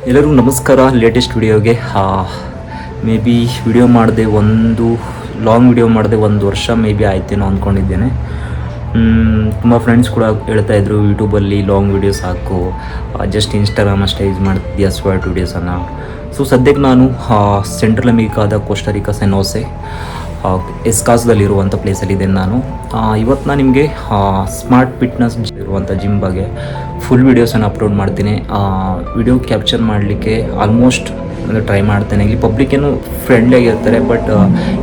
ಎಲ್ಲರಿಗೂ ನಮಸ್ಕಾರ. ಲೇಟೆಸ್ಟ್ ವಿಡಿಯೋಗೆ ಮೇ ಬಿ ವಿಡಿಯೋ ಮಾಡಿದೆ ಲಾಂಗ್ ವಿಡಿಯೋ ಮಾಡಿದೆ 1 ವರ್ಷ ಮೇ ಬಿ ಆಯ್ತೇನೋ ಅಂದ್ಕೊಂಡಿದ್ದೇನೆ. ತುಂಬ ಫ್ರೆಂಡ್ಸ್ ಕೂಡ ಹೇಳ್ತಾಯಿದ್ರು ಯೂಟ್ಯೂಬಲ್ಲಿ ಲಾಂಗ್ ವೀಡಿಯೋಸ್ ಹಾಕು, ಜಸ್ಟ್ ಇನ್ಸ್ಟಾಗ್ರಾಮ್ ಅಷ್ಟೇ ಯೂಸ್ ಮಾಡ್ತಿದ್ಯಾ ಶಾರ್ಟ್ ವೀಡಿಯೋಸನ್ನು. ಸೊ ಸದ್ಯಕ್ಕೆ ನಾನು ಸೆಂಟ್ರಲ್ ಅಮೆರಿಕಾದ ಕೋಸ್ಟಾರಿಕಾ ಸೆನೋಸೆ ಎಸ್ಕಾಸ್ದಲ್ಲಿರುವಂಥ ಪ್ಲೇಸಲ್ಲಿದ್ದೇನೆ ನಾನು. ಇವತ್ತು ನಾನು ನಿಮಗೆ ಸ್ಮಾರ್ಟ್ ಫಿಟ್ನೆಸ್ ಇರುವಂಥ ಜಿಮ್ ಬಗ್ಗೆ ಫುಲ್ ವೀಡಿಯೋಸನ್ನು ಅಪ್ಲೋಡ್ ಮಾಡ್ತೀನಿ. ವಿಡಿಯೋ ಕ್ಯಾಪ್ಚರ್ ಮಾಡಲಿಕ್ಕೆ ಆಲ್ಮೋಸ್ಟ್ ಟ್ರೈ ಮಾಡ್ತೇನೆ. ಇಲ್ಲಿ ಪಬ್ಲಿಕ್ ಏನು ಫ್ರೆಂಡ್ಲಿಯಾಗಿರ್ತಾರೆ, ಬಟ್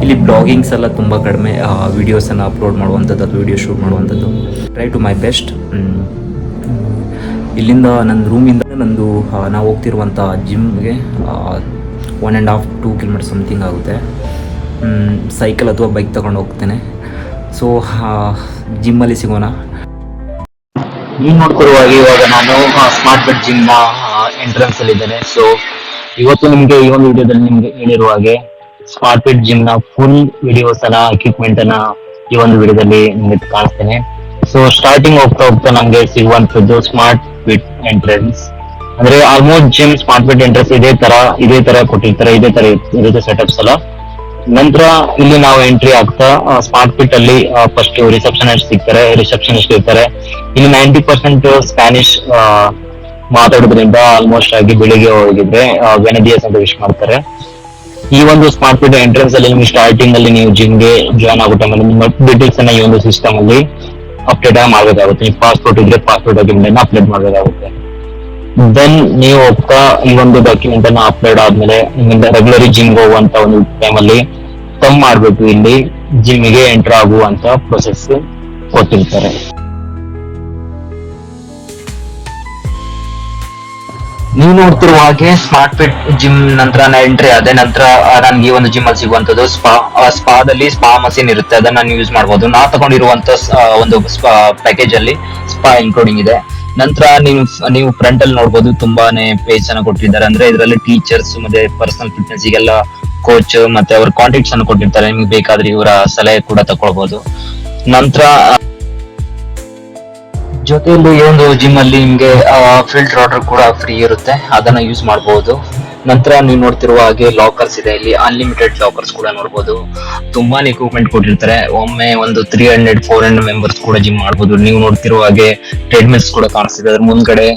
ಇಲ್ಲಿ ಬ್ಲಾಗಿಂಗ್ಸ್ ಎಲ್ಲ ತುಂಬ ಕಡಿಮೆ, ವೀಡಿಯೋಸನ್ನು ಅಪ್ಲೋಡ್ ಮಾಡುವಂಥದ್ದು ಅಥವಾ ವೀಡಿಯೋ ಶೂಟ್ ಮಾಡುವಂಥದ್ದು. Try to my best. ಇಲ್ಲಿಂದ ನನ್ನ ರೂಮಿಂದ ನಾವು ಹೋಗ್ತಿರುವಂಥ ಜಿಮ್ಗೆ 1.5-2 ಕಿಲೋಮೀಟರ್ ಸಮಥಿಂಗ್ ಆಗುತ್ತೆ. ಸೈಕಲ್ ಅಥವಾ ಬೈಕ್ ತಗೊಂಡು ಹೋಗ್ತೇನೆ. ಸೊ ಜಿಮ್ಮಲ್ಲಿ ಸಿಗೋಣ. ನೀವು ನೋಡ್ತಿರುವಾಗ ಇವಾಗ ನಾನು ಸ್ಮಾರ್ಟ್ ಫಿಟ್ ಜಿಮ್ನ ಎಂಟ್ರೆನ್ಸಲ್ಲಿದ್ದೇನೆ. ಸೊ ಇವತ್ತು ನಿಮಗೆ ಈ ಒಂದು ವಿಡಿಯೋದಲ್ಲಿ ನಿಮಗೆ ಹೇಳಿರುವ ಹಾಗೆ ಸ್ಮಾರ್ಟ್ ಫಿಟ್ ಜಿಮ್ನ ಫುಲ್ ವಿಡಿಯೋಸನ್ನ ಎಕ್ವಿಪ್ಮೆಂಟನ್ನು ಈ ಒಂದು ವಿಡಿಯೋದಲ್ಲಿ ನಿಮಗೆ ಕಾಣಿಸ್ತೇನೆ. ಸೊ ಸ್ಟಾರ್ಟಿಂಗ್ ಹೋಗ್ತಾ ನಮಗೆ ಸಿಗುವಂಥದ್ದು ಸ್ಮಾರ್ಟ್ ಫಿಟ್ ಎಂಟ್ರೆನ್ಸ್. ಅಂದ್ರೆ almost gym smart fit entrance ಇದೇ ತರ ಕೊಟ್ಟಿರ್ತಾರೆ, ಇದೇ ತರ ಇರುತ್ತೆ ಸೆಟಪ್ಸ್ ಎಲ್ಲ. ನಂತರ ಇಲ್ಲಿ ನಾವು ಎಂಟ್ರಿ ಆಗ್ತಾ ಸ್ಮಾರ್ಟ್ ಫಿಟ್ ಅಲ್ಲಿ ಫಸ್ಟ್ ರಿಸೆಪ್ಷನಿಸ್ಟ್ ಇರ್ತಾರೆ. ಇಲ್ಲಿ 90% ಸ್ಪ್ಯಾನಿಷ್ ಮಾತಾಡೋದ್ರಿಂದ ಆಲ್ಮೋಸ್ಟ್ ಆಗಿ ಬೆಳಿಗ್ಗೆ ಹೋಗಿದ್ರೆ ವೆನದಿಯಸ್ ಅಂತ ವಿಶ್ ಮಾಡ್ತಾರೆ. ಈ ಒಂದು ಸ್ಮಾರ್ಟ್ ಫಿಟ್ ಎಂಟ್ರೆನ್ಸ್ ಅಲ್ಲಿ ನಿಮ್ಗೆ ಸ್ಟಾರ್ಟಿಂಗ್ ಅಲ್ಲಿ ನೀವು ಜಿಮ್ಗೆ ಜಾಯ್ನ್ ಆಗೋ ಟೈಮಲ್ಲಿ ನಿಮ್ಮ ಡೀಟೇಲ್ಸ್ ಅನ್ನ ಈ ಒಂದು ಸಿಸ್ಟಮ್ ಅಲ್ಲಿ ಅಪ್ಡೇಟ್ ಮಾಡಬೇಕಾಗುತ್ತೆ. ನೀವು ಪಾಸ್ಪೋರ್ಟ್ ಇದ್ರೆ ಪಾಸ್ಪೋರ್ಟ್ ಡಾಕ್ಯುಮೆಂಟ್ ಅಪ್ಡೇಟ್ ಮಾಡಬೇಕಾಗುತ್ತೆ. ದೆನ್ ನೀವು ಹೋಗ್ತಾ ಈ ಒಂದು ಡಾಕ್ಯುಮೆಂಟ್ ಅನ್ನ ಅಪ್ಲೋಡ್ ಆದ್ಮೇಲೆ ನಿಮ್ಮಿಂದ ರೆಗ್ಯುಲರಿ ಜಿಮ್ಗೆ ಹೋಗುವಂತ ಒಂದು ಟೈಮಲ್ಲಿ ಕಮ್ ಮಾಡ್ಬೇಕು, ಇಲ್ಲಿ ಜಿಮ್ಗೆ ಎಂಟರ್ ಆಗುವಂತ ಪ್ರೊಸೆಸ್ ಕೊಟ್ಟಿರ್ತಾರೆ. ನೀವು ನೋಡ್ತಿರುವ ಹಾಗೆ ಸ್ಮಾರ್ಟ್ ಫಿಟ್ ಜಿಮ್ ನಂತರ ಎಂಟ್ರಿ ಆದ ನಂತರ ನನ್ಗೆ ಈ ಒಂದು ಜಿಮ್ ಅಲ್ಲಿ ಸಿಗುವಂತದ್ದು ಸ್ಪಾದಲ್ಲಿ ಸ್ಪಾ ಮಷೀನ್ ಇರುತ್ತೆ, ಅದನ್ನ ನಾನು ಯೂಸ್ ಮಾಡಬಹುದು. ನಾ ತಗೊಂಡಿರುವಂತ ಒಂದು ಪ್ಯಾಕೇಜ್ ಅಲ್ಲಿ ಸ್ಪಾ ಇನ್ಕ್ಲೂಡಿಂಗ್ ಇದೆ. ನಂತರ ನೀವು ಫ್ರಂಟ್ ಅಲ್ಲಿ ನೋಡಬಹುದು ತುಂಬಾನೇ ಪೇಜ್ ಅನ್ನ ಕೊಟ್ಟಿದ್ದಾರೆ. ಅಂದ್ರೆ ಇದರಲ್ಲಿ ಟೀಚರ್ಸ್ ಮತ್ತೆ ಪರ್ಸನಲ್ ಫಿಟ್ನೆಸ್ ಈಗೆಲ್ಲ ಕೋಚ್ ಮತ್ತೆ ಅವ್ರ ಕಾಂಟ್ಯಾಕ್ಟ್ಸ್ ಅನ್ನು ಕೊಟ್ಟಿರ್ತಾರೆ. ನಿಮ್ಗೆ ಬೇಕಾದ್ರೆ ಇವರ ಸಲಹೆ ಕೂಡ ತಗೊಳ್ಬಹುದು. ನಂತರ ಜೊತೆಯಲ್ಲಿ ಈ ಒಂದು ಜಿಮ್ ಅಲ್ಲಿ ನಿಮ್ಗೆ ಫಿಲ್ಟರ್ ವಾಟರ್ ಕೂಡ ಫ್ರೀ ಇರುತ್ತೆ, ಅದನ್ನ ಯೂಸ್ ಮಾಡಬಹುದು. ನಂತರ ನೀವು ನೋಡ್ತಿರುವ ಹಾಗೆ ಲಾಕರ್ಸ್ ಇದೆ, ಇಲ್ಲಿ ಅನ್ಲಿಮಿಟೆಡ್ ಲಾಕರ್ಸ್ ಕೂಡ ನೋಡಬಹುದು. ತುಂಬಾನೇ ಎಕ್ವಿಪ್ಮೆಂಟ್ ಕೊಟ್ಟಿರ್ತಾರೆ. ಒಮ್ಮೆ ಒಂದು 300-400 ಮೆಂಬರ್ಸ್ ಕೂಡ ಜಿಮ್ ಮಾಡಬಹುದು. ನೀವು ನೋಡ್ತಿರುವ ಹಾಗೆ ಟ್ರೆಡ್ಮಿಲ್ಸ್ ಕೂಡ ಕಾಣಿಸ್ತಿದೆ. ಅದ್ರ ಮುಂದ್ಗಡೆ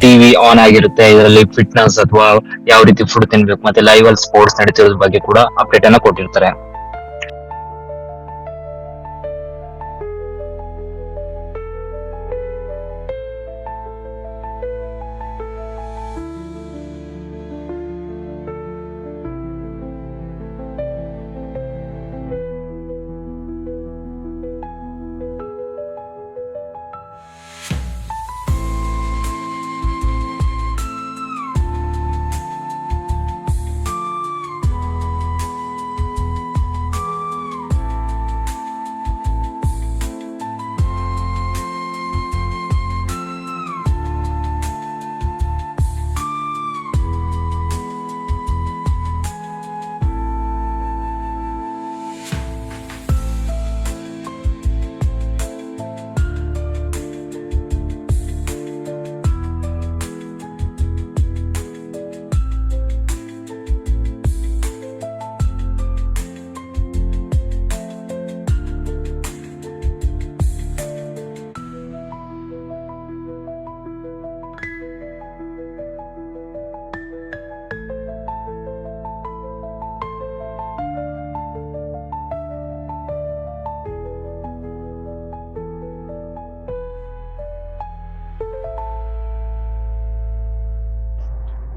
ಟಿವಿ ಆನ್ ಆಗಿರುತ್ತೆ. ಇದರಲ್ಲಿ ಫಿಟ್ನೆಸ್ ಅಥವಾ ಯಾವ ರೀತಿ ಫುಡ್ ತಿನ್ಬೇಕು ಮತ್ತೆ ಲೈವ್ ಅಲ್ಲಿ ಸ್ಪೋರ್ಟ್ಸ್ ನಡೀತಿರೋದ್ರ ಬಗ್ಗೆ ಕೂಡ ಅಪ್ಡೇಟ್ ಅನ್ನ ಕೊಟ್ಟಿರ್ತಾರೆ.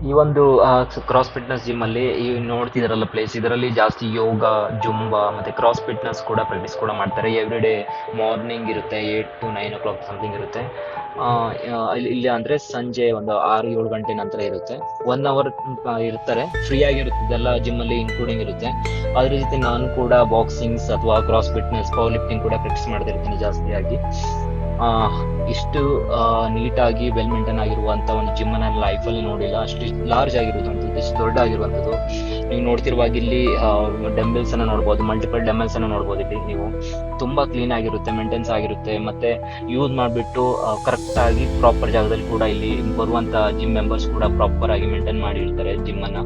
ಈ ಒಂದು ಕ್ರಾಸ್ ಫಿಟ್ನೆಸ್ ಜಿಮ್ ಅಲ್ಲಿ ಈ ನೋಡ್ತಿದಾರಲ್ಲ ಪ್ಲೇಸ್, ಇದರಲ್ಲಿ ಜಾಸ್ತಿ ಯೋಗ, ಜುಂಬಾ ಮತ್ತೆ ಕ್ರಾಸ್ ಫಿಟ್ನೆಸ್ ಕೂಡ ಪ್ರಾಕ್ಟೀಸ್ ಕೂಡ ಮಾಡ್ತಾರೆ. ಎವ್ರಿ ಡೇ ಮಾರ್ನಿಂಗ್ ಇರುತ್ತೆ 8 to 9 o'clock ಸಮಥಿಂಗ್ ಇರುತ್ತೆ. ಇಲ್ಲಿ ಅಂದ್ರೆ ಸಂಜೆ ಒಂದು 6-7 ಗಂಟೆ ನಂತರ ಇರುತ್ತೆ. 1 hour ಇರ್ತಾರೆ, ಫ್ರೀ ಆಗಿರುತ್ತೆ. ಇದೆಲ್ಲ ಜಿಮ್ ಅಲ್ಲಿ ಇನ್ಕ್ಲೂಡಿಂಗ್ ಇರುತ್ತೆ. ಅದ್ರ ಜೊತೆ ನಾನು ಕೂಡ ಬಾಕ್ಸಿಂಗ್ಸ್ ಅಥವಾ ಕ್ರಾಸ್ ಫಿಟ್ನೆಸ್, ಪವರ್ ಲಿಫ್ಟಿಂಗ್ ಕೂಡ ಪ್ರಾಕ್ಟೀಸ್ ಮಾಡ್ತಿರ್ತೀನಿ ಜಾಸ್ತಿಯಾಗಿ. ಇಷ್ಟು ನೀಟಾಗಿ ವೆಲ್ ಮೇಂಟೈನ್ ಆಗಿರುವಂಥ ಒಂದು ಜಿಮ್ ನಾನು ಲೈಫಲ್ಲಿ ನೋಡಿಲ್ಲ. ಅಷ್ಟು ಲಾರ್ಜ್ ಆಗಿರುವಂಥದ್ದು, ಇಷ್ಟು ದೊಡ್ಡ ಆಗಿರುವಂಥದ್ದು. ನೀವು ನೋಡ್ತಿರುವಾಗ ಇಲ್ಲಿ ಡಂಬಲ್ಸ್ ಅನ್ನು ನೋಡ್ಬೋದು, ಮಲ್ಟಿಪಲ್ ಡಂಬಲ್ಸ್ ಅನ್ನು ನೋಡ್ಬೋದು. ಇಲ್ಲಿ ನೀವು ತುಂಬಾ ಕ್ಲೀನ್ ಆಗಿರುತ್ತೆ, ಮೇಂಟೆನ್ಸ್ ಆಗಿರುತ್ತೆ, ಮತ್ತೆ ಯೂಸ್ ಮಾಡಿಬಿಟ್ಟು ಕರೆಕ್ಟ್ ಆಗಿ ಪ್ರಾಪರ್ ಜಾಗದಲ್ಲಿ ಕೂಡ ಇಲ್ಲಿ ಬರುವಂತ ಜಿಮ್ ಮೆಂಬರ್ಸ್ ಕೂಡ ಪ್ರಾಪರ್ ಆಗಿ ಮೇಂಟೈನ್ ಮಾಡಿರ್ತಾರೆ ಜಿಮ್ ಅನ್ನ.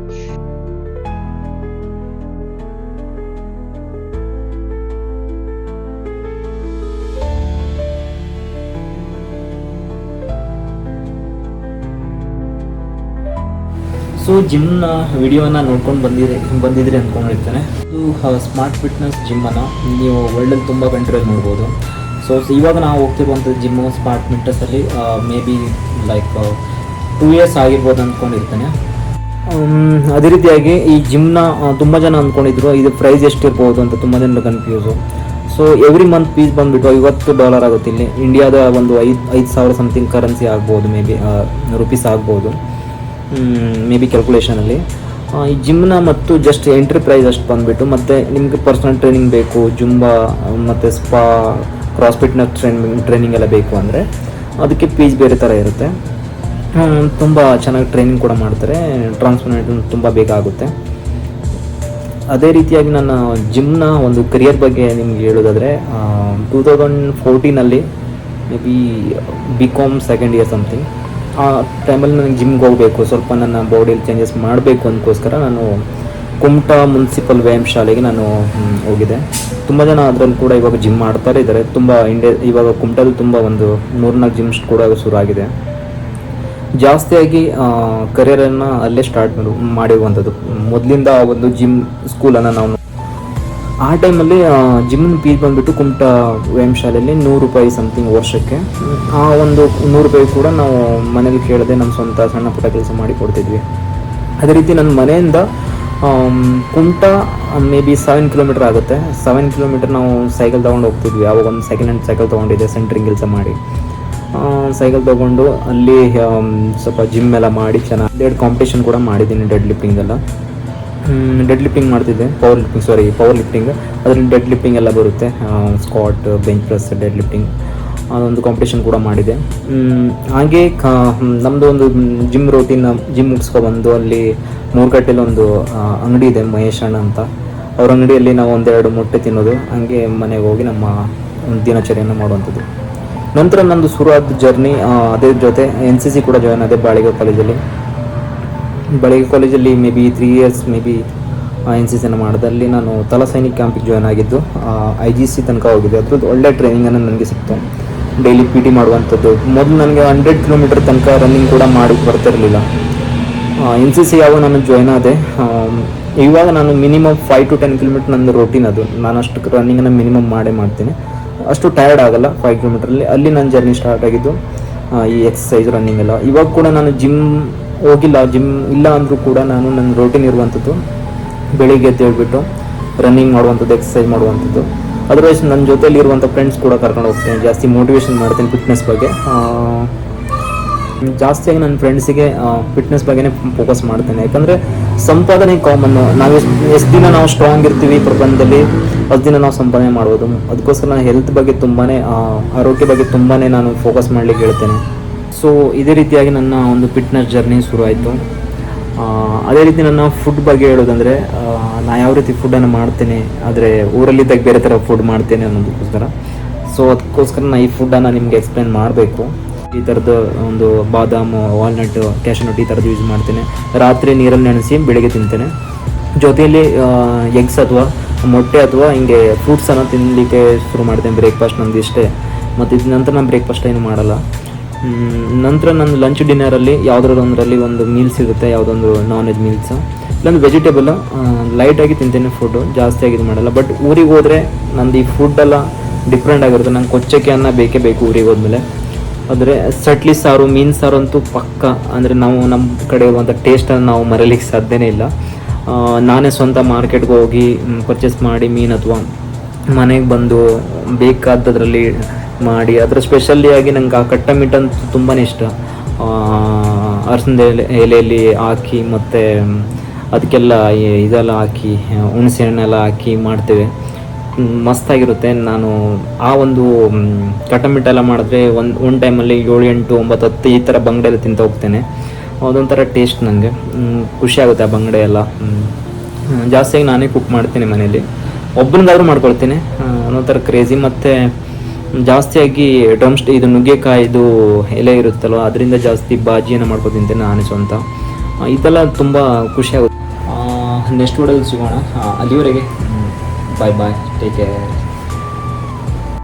ಸೊ ಜಿಮ್ನ ವಿಡಿಯೋನ ನೋಡ್ಕೊಂಡು ಬಂದಿದ್ರಿ ಅಂದ್ಕೊಂಡಿರ್ತಾನೆ. ಇದು ಸ್ಮಾರ್ಟ್ ಫಿಟ್ನೆಸ್ ಜಿಮ್ಮನ್ನು ನೀವು ವರ್ಲ್ಡಲ್ಲಿ ತುಂಬ ಕಂಟ್ರಿಯಲ್ಲಿ ನೋಡ್ಬೋದು. ಸೊ ಇವಾಗ ನಾವು ಹೋಗ್ತಿರುವಂಥ ಜಿಮ್ಮು ಸ್ಮಾರ್ಟ್ ಫಿಟ್ನೆಸ್ಸಲ್ಲಿ ಮೇ ಬಿ ಲೈಕ್ 2 years ಆಗಿರ್ಬೋದು ಅಂದ್ಕೊಂಡಿರ್ತಾನೆ. ಅದೇ ರೀತಿಯಾಗಿ ಈ ಜಿಮ್ನ ತುಂಬ ಜನ ಅಂದ್ಕೊಂಡಿದ್ರು ಇದು ಪ್ರೈಸ್ ಎಷ್ಟಿರ್ಬೋದು ಅಂತ, ತುಂಬ ಜನ confuse. So every month fees ಬಂದುಬಿಟ್ಟು $50 ಆಗುತ್ತೆ. ಇಲ್ಲಿ ಇಂಡಿಯಾದ ಒಂದು 5,000 ಸಮಥಿಂಗ್ ಕರೆನ್ಸಿ ಆಗ್ಬೋದು, ಮೇ ಬಿ ರುಪೀಸ್ ಆಗ್ಬೋದು, ಮೇ ಬಿ ಕ್ಯಾಲ್ಕುಲೇಷನಲ್ಲಿ. ಈ ಜಿಮ್ನ ಮತ್ತು ಜಸ್ಟ್ ಎಂಟ್ರಿ ಪ್ರೈಸ್ ಅಷ್ಟು ಬಂದುಬಿಟ್ಟು, ಮತ್ತು ನಿಮಗೆ ಪರ್ಸನಲ್ ಟ್ರೈನಿಂಗ್ ಬೇಕು, ಜುಂಬಾ ಮತ್ತು ಸ್ಪಾ, ಕ್ರಾಸ್ ಫಿಟ್ನೆಸ್ ಟ್ರೈನಿಂಗ್ ಎಲ್ಲ ಬೇಕು ಅಂದರೆ ಅದಕ್ಕೆ ಫೀಸ್ ಬೇರೆ ಥರ ಇರುತ್ತೆ. ತುಂಬ ಚೆನ್ನಾಗಿ ಟ್ರೈನಿಂಗ್ ಕೂಡ ಮಾಡ್ತಾರೆ, ಟ್ರಾನ್ಸ್ಫರ್ಮೇಷನ್ ತುಂಬ ಬೇಗ ಆಗುತ್ತೆ. ಅದೇ ರೀತಿಯಾಗಿ ನನ್ನ ಜಿಮ್ನ ಒಂದು ಕರಿಯರ್ ಬಗ್ಗೆ ನಿಮ್ಗೆ ಹೇಳೋದಾದರೆ 2014 may be BCom second year something. ಆ ಟೈಮಲ್ಲಿ ನನಗೆ ಜಿಮ್ಗೆ ಹೋಗಬೇಕು, ಸ್ವಲ್ಪ ನನ್ನ ಬಾಡಿಯಲ್ಲಿ ಚೇಂಜಸ್ ಮಾಡಬೇಕು ಅಂದಕ್ಕೋಸ್ಕರ ನಾನು ಕುಮಟಾ ಮುನ್ಸಿಪಲ್ ವ್ಯಾಯಾಮ ಶಾಲೆಗೆ ನಾನು ಹೋಗಿದ್ದೆ. ತುಂಬ ಜನ ಅದರಲ್ಲಿ ಕೂಡ ಇವಾಗ ಜಿಮ್ ಮಾಡ್ತಾರೆ ಇದ್ದಾರೆ. ತುಂಬ ಇವಾಗ ಕುಮಟಾದಲ್ಲಿ ತುಂಬ ಒಂದು 3-4 ಜಿಮ್ಸ್ ಕೂಡ ಶುರು ಆಗಿದೆ. ಜಾಸ್ತಿಯಾಗಿ ಕರಿಯರನ್ನು ಅಲ್ಲೇ ಸ್ಟಾರ್ಟ್ ಮಾಡಿರುವಂಥದ್ದು. ಮೊದಲಿಂದ ಒಂದು ಜಿಮ್ ಸ್ಕೂಲನ್ನು ನಾವು ಆ ಟೈಮಲ್ಲಿ ಜಿಮ್ನ ಫೀಸ್ ಬಂದುಬಿಟ್ಟು ಕುಮಟಾ ವ್ಯಾಯಾಮ ಶಾಲೆಯಲ್ಲಿ $100 ಸಮಥಿಂಗ್ ವರ್ಷಕ್ಕೆ. ಆ ಒಂದು $100 ಕೂಡ ನಾವು ಮನೇಲಿ ಕೇಳದೆ ನಮ್ಮ ಸ್ವಂತ ಸಣ್ಣ ಪುಟ್ಟ ಕೆಲಸ ಮಾಡಿ ಕೊಡ್ತಿದ್ವಿ. ಅದೇ ರೀತಿ ನನ್ನ ಮನೆಯಿಂದ ಕುಮಟಾ ಮೇ ಬಿ 7 ಕಿಲೋಮೀಟರ್ ಆಗುತ್ತೆ. 7 ಕಿಲೋಮೀಟರ್ ನಾವು ಸೈಕಲ್ ತೊಗೊಂಡು ಹೋಗ್ತಿದ್ವಿ. ಆವಾಗ ಒಂದು ಸೆಕೆಂಡ್ ಹ್ಯಾಂಡ್ ಸೈಕಲ್ ತೊಗೊಂಡಿದ್ದೆ, ಸೆಂಟ್ರಿಂಗ್ ಕೆಲಸ ಮಾಡಿ ಸೈಕಲ್ ತೊಗೊಂಡು ಅಲ್ಲಿ ಸ್ವಲ್ಪ ಜಿಮ್ ಎಲ್ಲ ಮಾಡಿ ಚೆನ್ನಾಗಿ 2 ಕಾಂಪಿಟೇಷನ್ ಕೂಡ ಮಾಡಿದ್ದೀನಿ. ಡೆಡ್ ಲಿಫ್ಟಿಂಗ್ ಮಾಡ್ತಿದ್ದೆ, ಪವರ್ ಲಿಫ್ಟಿಂಗ್. ಅದರಲ್ಲಿ ಡೆಡ್ ಲಿಫ್ಟಿಂಗ್ ಎಲ್ಲ ಬರುತ್ತೆ, squat, bench press, dead lifting, ಅದೊಂದು ಕಾಂಪಿಟೇಷನ್ ಕೂಡ ಮಾಡಿದೆ. ಹಾಗೆ ನಮ್ಮದು ಒಂದು ಜಿಮ್ ಮುಗಿಸ್ಕೊಬಂದು ಅಲ್ಲಿ ಮೂರ್ಕಟ್ಟೆಯಲ್ಲಿ ಒಂದು ಅಂಗಡಿ ಇದೆ, ಮಹೇಶ್ ಅಣ್ಣ ಅಂತ. ಅವ್ರ ಅಂಗಡಿಯಲ್ಲಿ ನಾವು 1-2 ಮೊಟ್ಟೆ ತಿನ್ನೋದು, ಹಂಗೆ ಮನೆಗೆ ಹೋಗಿ ನಮ್ಮ ಒಂದು ದಿನಚರಿಯನ್ನು ಮಾಡುವಂಥದ್ದು. ನಂತರ ನಂದು ಶುರುವಾದ ಜರ್ನಿ ಅದೇ ಜೊತೆ NCC ಕೂಡ ಜಾಯ್ನ್ ಆದೆ ಬಾಳಿಗೆ ಕಾಲೇಜಲ್ಲಿ maybe 3 years maybe NCCನ ಮಾಡಿದೆ. ಅಲ್ಲಿ ನಾನು ತಲಾ ಸೈನಿಕ್ ಕ್ಯಾಂಪಿಗೆ ಜಾಯ್ನ್ ಆಗಿದ್ದು, IGC ತನಕ ಹೋಗಿದೆ. ಅದ್ರದ್ದು ಒಳ್ಳೆ ಟ್ರೈನಿಂಗನ್ನು ನನಗೆ ಸಿಕ್ತು. ಡೈಲಿ PT ಮಾಡುವಂಥದ್ದು. ಮೊದಲು ನನಗೆ 100 ಕಿಲೋಮೀಟರ್ ತನಕ ರನ್ನಿಂಗ್ ಕೂಡ ಮಾಡಿ ಬರ್ತಿರಲಿಲ್ಲ. NCC ಯಾವಾಗ ನಾನು ಜಾಯ್ನ್ ಆದೆ, ಇವಾಗ ನಾನು ಮಿನಿಮಮ್ 5 to 10 ಕಿಲೋಮೀಟರ್ ನನ್ನ ರೂಟೀನ್ ಅದು. ನಾನು ಅಷ್ಟು ರನ್ನಿಂಗನ್ನು ಮಿನಿಮಮ್ ಮಾಡ್ತೀನಿ. ಅಷ್ಟು ಟಯರ್ಡ್ ಆಗಲ್ಲ 5 ಕಿಲೋಮೀಟ್ರಲ್ಲಿ. ಅಲ್ಲಿ ನನ್ನ ಜರ್ನಿ ಸ್ಟಾರ್ಟ್ ಆಗಿದ್ದು ಈ ಎಕ್ಸಸೈಸ್, ರನ್ನಿಂಗ್ ಎಲ್ಲ. ಇವಾಗ ಕೂಡ ನಾನು ಜಿಮ್ ಹೋಗಿಲ್ಲ, ಜಿಮ್ ಇಲ್ಲ ಅಂದರೂ ಕೂಡ ನಾನು ನನ್ನ ರೂಟೀನ್ ಇರುವಂಥದ್ದು ಬೆಳಿಗ್ಗೆ ಎದ್ದೇಳ್ಬಿಟ್ಟು ರನ್ನಿಂಗ್ ಮಾಡುವಂಥದ್ದು, ಎಕ್ಸಸೈಸ್ ಮಾಡುವಂಥದ್ದು. ಅದರ್ವೈಸ್ ನನ್ನ ಜೊತೆಯಲ್ಲಿ ಇರುವಂಥ ಫ್ರೆಂಡ್ಸ್ ಕೂಡ ಕರ್ಕೊಂಡು ಹೋಗ್ತೇನೆ, ಜಾಸ್ತಿ ಮೋಟಿವೇಶನ್ ಮಾಡ್ತೀನಿ ಫಿಟ್ನೆಸ್ ಬಗ್ಗೆ. ಜಾಸ್ತಿಯಾಗಿ ನನ್ನ ಫ್ರೆಂಡ್ಸಿಗೆ ಫಿಟ್ನೆಸ್ ಬಗ್ಗೆನೇ ಫೋಕಸ್ ಮಾಡ್ತೇನೆ. ಯಾಕಂದರೆ ಸಂಪಾದನೆ ಕಾಮನ್ನು. ಎಷ್ಟು ದಿನ ನಾವು ಸ್ಟ್ರಾಂಗ್ ಇರ್ತೀವಿ ಪ್ರಪಂಚದಲ್ಲಿ, ಅಷ್ಟು ದಿನ ನಾವು ಸಂಪಾದನೆ ಮಾಡ್ಬೋದು. ಅದಕ್ಕೋಸ್ಕರ ನಾನು ಹೆಲ್ತ್ ಬಗ್ಗೆ ಆರೋಗ್ಯ ಬಗ್ಗೆ ತುಂಬಾ ನಾನು ಫೋಕಸ್ ಮಾಡಲಿಕ್ಕೆ ಹೇಳ್ತೇನೆ. ಸೊ ಇದೇ ರೀತಿಯಾಗಿ ನನ್ನ ಒಂದು ಫಿಟ್ನೆಸ್ ಜರ್ನಿ ಶುರು ಆಯಿತು. ಅದೇ ರೀತಿ ನನ್ನ ಫುಡ್ ಬಗ್ಗೆ ಹೇಳೋದಂದರೆ, ನಾನು ಯಾವ ರೀತಿ ಫುಡ್ಡನ್ನು ಮಾಡ್ತೇನೆ, ಆದರೆ ಊರಲ್ಲಿದ್ದಾಗ ಬೇರೆ ಥರ ಫುಡ್ ಮಾಡ್ತೇನೆ ಅನ್ನೋದಕ್ಕೋಸ್ಕರ. ಸೊ ಅದಕ್ಕೋಸ್ಕರ ನಾನು ಈ ಫುಡ್ಡನ್ನು ನಿಮಗೆ ಎಕ್ಸ್ಪ್ಲೇನ್ ಮಾಡಬೇಕು. ಈ ಥರದ್ದು ಒಂದು ಬಾದಾಮ್, ವಾಲ್ನಟ್, ಕ್ಯಾಶ್ನಟ್ ಈ ಥರದ್ದು ಯೂಸ್ ಮಾಡ್ತೇನೆ. ರಾತ್ರಿ ನೀರಲ್ಲಿ ನೆನೆಸಿ ಬೆಳಿಗ್ಗೆ ತಿಂತೇನೆ. ಜೊತೆಯಲ್ಲಿ ಎಗ್ಸ್ ಅಥವಾ ಮೊಟ್ಟೆ ಅಥವಾ ಹಿಂಗೆ ಫ್ರೂಟ್ಸನ್ನು ತಿನ್ನಲಿಕ್ಕೆ ಶುರು ಮಾಡ್ತೇನೆ. ಬ್ರೇಕ್ಫಾಸ್ಟ್ ನಂದು ಇಷ್ಟೇ, ಮತ್ತು ಇದ್ರ ನಂತರ ನಾನು ಬ್ರೇಕ್ಫಾಸ್ಟ್ ಏನು ಮಾಡಲ್ಲ. ನಂತರ ನನ್ನ ಲಂಚ್ ಡಿನ್ನರಲ್ಲಿ ಯಾವುದಾದ್ರು ಒಂದರಲ್ಲಿ ಒಂದು ಮೀಲ್ಸ್ ಇರುತ್ತೆ, ಯಾವುದೊಂದು ನಾನ್ ವೆಜ್ ಮೀಲ್ಸು, ಇಲ್ಲೊಂದು ವೆಜಿಟೇಬಲ್ ಲೈಟಾಗಿ ತಿಂತೇನೆ. ಫುಡ್ಡು ಜಾಸ್ತಿಯಾಗಿ ಇದು ಮಾಡಲ್ಲ. ಬಟ್ ಊರಿಗೆ ಹೋದರೆ ನಂದು ಈ ಫುಡ್ಡೆಲ್ಲ ಡಿಫ್ರೆಂಟ್ ಆಗಿರುತ್ತೆ. ನಂಗೆ ಕೊಚ್ಚಕ್ಕೆ ಅನ್ನ ಬೇಕೇ ಬೇಕು ಊರಿಗೆ ಹೋದ್ಮೇಲೆ. ಆದರೆ ಸಟ್ಲಿ ಸಾರು, ಮೀನು ಸಾರು ಅಂತೂ ಪಕ್ಕ. ಅಂದರೆ ನಾವು ನಮ್ಮ ಕಡೆ ಇರುವಂಥ ಟೇಸ್ಟನ್ನು ನಾವು ಮರೀಲಿಕ್ಕೆ ಸಾಧ್ಯನೇ ಇಲ್ಲ. ನಾನೇ ಸ್ವಂತ ಮಾರ್ಕೆಟ್ಗೆ ಹೋಗಿ ಪರ್ಚೇಸ್ ಮಾಡಿ ಮೀನು ಅಥವಾ ಮನೆಗೆ ಬಂದು ಬೇಕಾದದ್ರಲ್ಲಿ ಮಾಡಿ, ಅದರ ಸ್ಪೆಷಲಿಯಾಗಿ ನಂಗೆ ಆ ಕಟ್ಟ ಮೀಟಂತೂ ತುಂಬಾ ಇಷ್ಟ. ಅರಸಿನ ಎಲೆಯಲ್ಲಿ ಹಾಕಿ ಮತ್ತು ಅದಕ್ಕೆಲ್ಲ ಇದೆಲ್ಲ ಹಾಕಿ ಹುಣಸೆ ಹಣ್ಣೆಲ್ಲ ಹಾಕಿ ಮಾಡ್ತೇವೆ. ಮಸ್ತಾಗಿರುತ್ತೆ. ನಾನು ಆ ಒಂದು ಕಟ್ಟಮಿಟ್ಟ ಎಲ್ಲ ಮಾಡಿದ್ರೆ ಒಂದು ಟೈಮಲ್ಲಿ 7, 8, 9, 10 ಈ ಥರ ಬಂಗಡೆ ಎಲ್ಲ ತಿಂತ ಹೋಗ್ತೇನೆ. ಅದೊಂಥರ ಟೇಸ್ಟ್ ನನಗೆ ಖುಷಿ ಆಗುತ್ತೆ ಆ ಬಂಗಡೆ ಎಲ್ಲ. ಜಾಸ್ತಿಯಾಗಿ ನಾನೇ ಕುಕ್ ಮಾಡ್ತೀನಿ ಮನೇಲಿ, ಒಬ್ಬನಿಗಾದ್ರೂ ಮಾಡ್ಕೊಳ್ತೀನಿ. ಅನ್ನೋಥರ ಕ್ರೇಜಿ. ಮತ್ತು ಜಾಸ್ತಿಯಾಗಿ ಇದು ನುಗ್ಗೆಕಾಯಿದು ಎಲೆ ಇರುತ್ತಲ್ವ, ಅದರಿಂದ ಜಾಸ್ತಿ ಬಾಜಿಯನ್ನು ಮಾಡ್ಕೊ ತಿಂತೇನೆ ನಾನೇ ಸ್ವಂತ. ಇದೆಲ್ಲ ತುಂಬ ಖುಷಿಯಾಗುತ್ತೆ. ನೆಕ್ಸ್ಟ್ ವಿಡಿಯೋದಲ್ಲಿ ಸಿಗೋಣ. ಅಲ್ಲಿವರೆಗೆ ಬಾಯ್ ಬಾಯ್, ಟೇಕ್ ಕೇರ್.